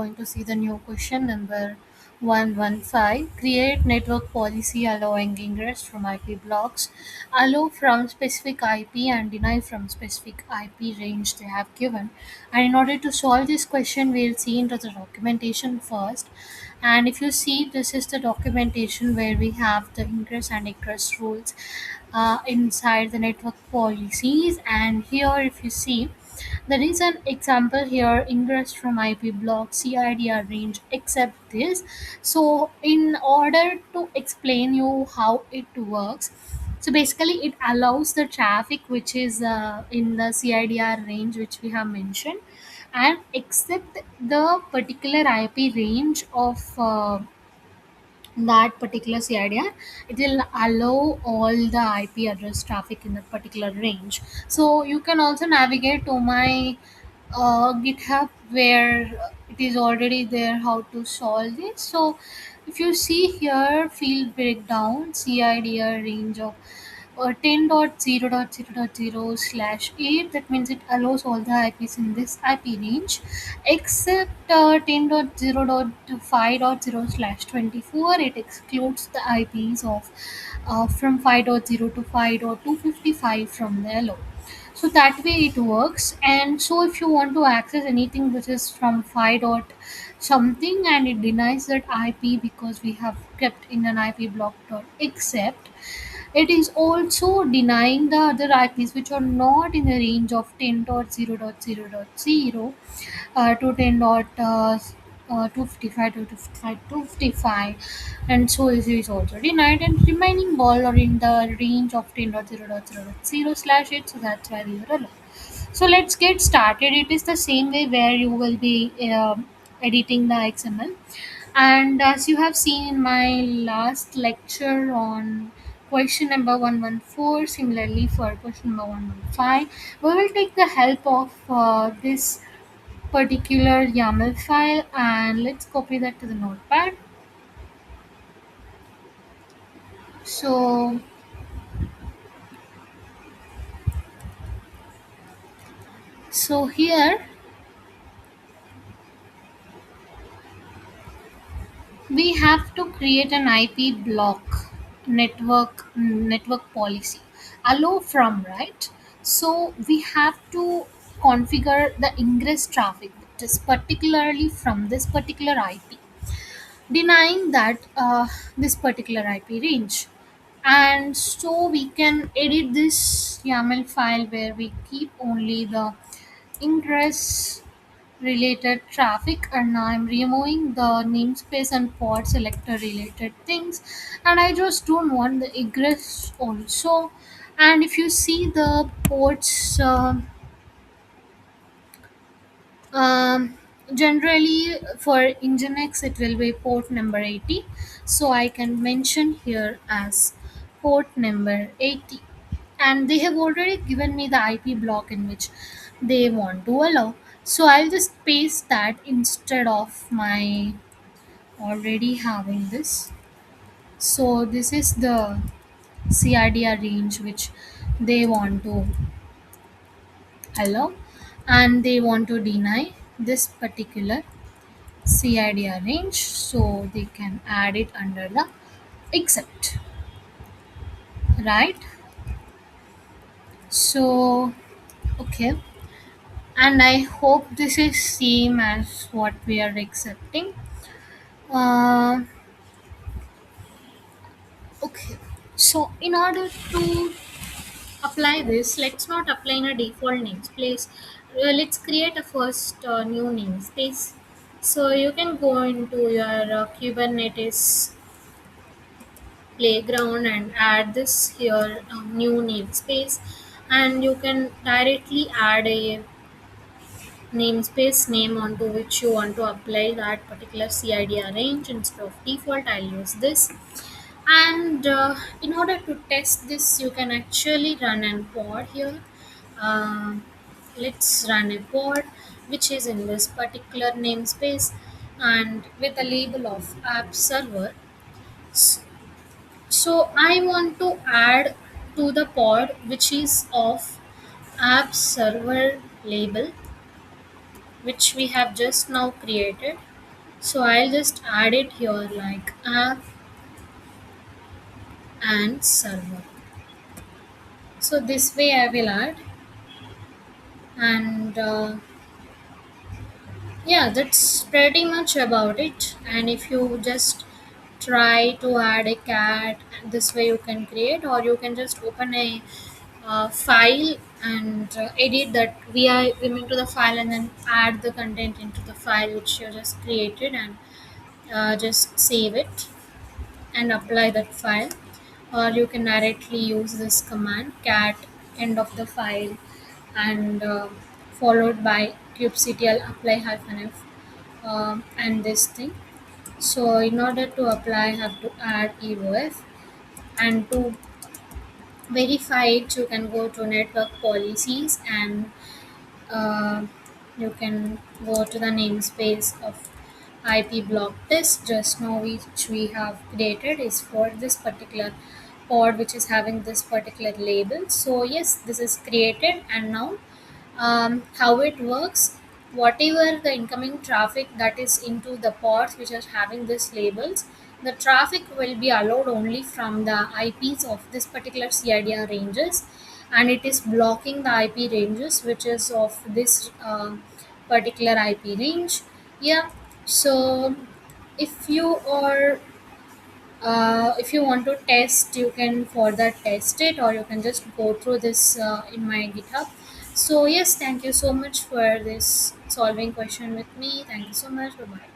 going to see the new question number 115. Create network policy allowing ingress from IP blocks, allow from specific IP and deny from specific IP range they have given. And in order to solve this question, we'll see into the documentation first. And if you see, this is the documentation where we have the ingress and egress rules inside the network policies. And here, if you see, there is an example here, ingress from IP block CIDR range except this. So in order to explain you how it works, so basically it allows the traffic which is in the CIDR range which we have mentioned, and except the particular IP range of that particular CIDR, it will allow all the IP address traffic in that particular range. So you can also navigate to my GitHub where it is already there how to solve this. So if you see here, field breakdown CIDR range of 10.0.0.0/8, that means it allows all the IPs in this IP range except 10.0.5.0/24. It excludes the IPs of from 5.0 to 5.255 from the allow. So that way it works. And so if you want to access anything which is from 5 dot something and it denies that IP because we have kept in an IP block dot except, it is also denying the other IPs which are not in the range of 10.0.0.0 to 10.255 to 255, and so is also denied, and remaining all are in the range of 10.0.0.0/8, so that's why we are allowed. So let's get started. It is the same way where you will be editing the XML. And as you have seen in my last lecture on question number 114, similarly for question number 115, we will take the help of this particular YAML file, and let's copy that to the notepad. So, so here we have to create an IP block network policy allow from, right? So we have to configure the ingress traffic which is particularly from this particular IP, denying that this particular IP range. And so we can edit this YAML file where we keep only the ingress related traffic, and I'm removing the namespace and port selector related things, and I just don't want the egress also. And if you see the ports, um, generally for Nginx it will be port number 80, so I can mention here as port number 80, and they have already given me the IP block in which they want to allow. So I'll just paste that instead of my already having this. So this is the CRDR range which they want to allow, and they want to deny this particular CIDR range, so they can add it under the except, right? So okay, and I hope this is same as what we are accepting. uh, okay, so in order to apply this, let's not apply in a default namespace. Let's create a first new namespace. So you can go into your Kubernetes playground and add this here new namespace, and you can directly add a namespace name onto which you want to apply that particular CIDR range. Instead of default, I'll use this. And in order to test this, you can actually run an pod here. Uh, let's run a pod which is in this particular namespace and with a label of app server. So I want to add to the pod which is of app server label which we have just now created. So I'll just add it here like app and server. So this way I will add, and yeah, that's pretty much about it. And if you just try to add a cat, this way you can create, or you can just open a file and edit that vim into the file, and then add the content into the file which you just created, and just save it and apply that file. Or you can directly use this command cat end of the file, and followed by kubectl apply hyphen f, and this thing. So in order to apply, I have to add eof, and to verify it, you can go to network policies, and uh, you can go to the namespace of IP block test. Just now which we have created is for this particular pod which is having this particular label. So yes, this is created, and now how it works, whatever the incoming traffic that is into the pods which are having these labels, the traffic will be allowed only from the IPs of this particular CIDR ranges, and it is blocking the IP ranges which is of this particular IP range. Yeah. So if you are if you want to test, you can further test it, or you can just go through this in my GitHub. So yes, thank you so much for this solving question with me. Thank you so much. Bye bye.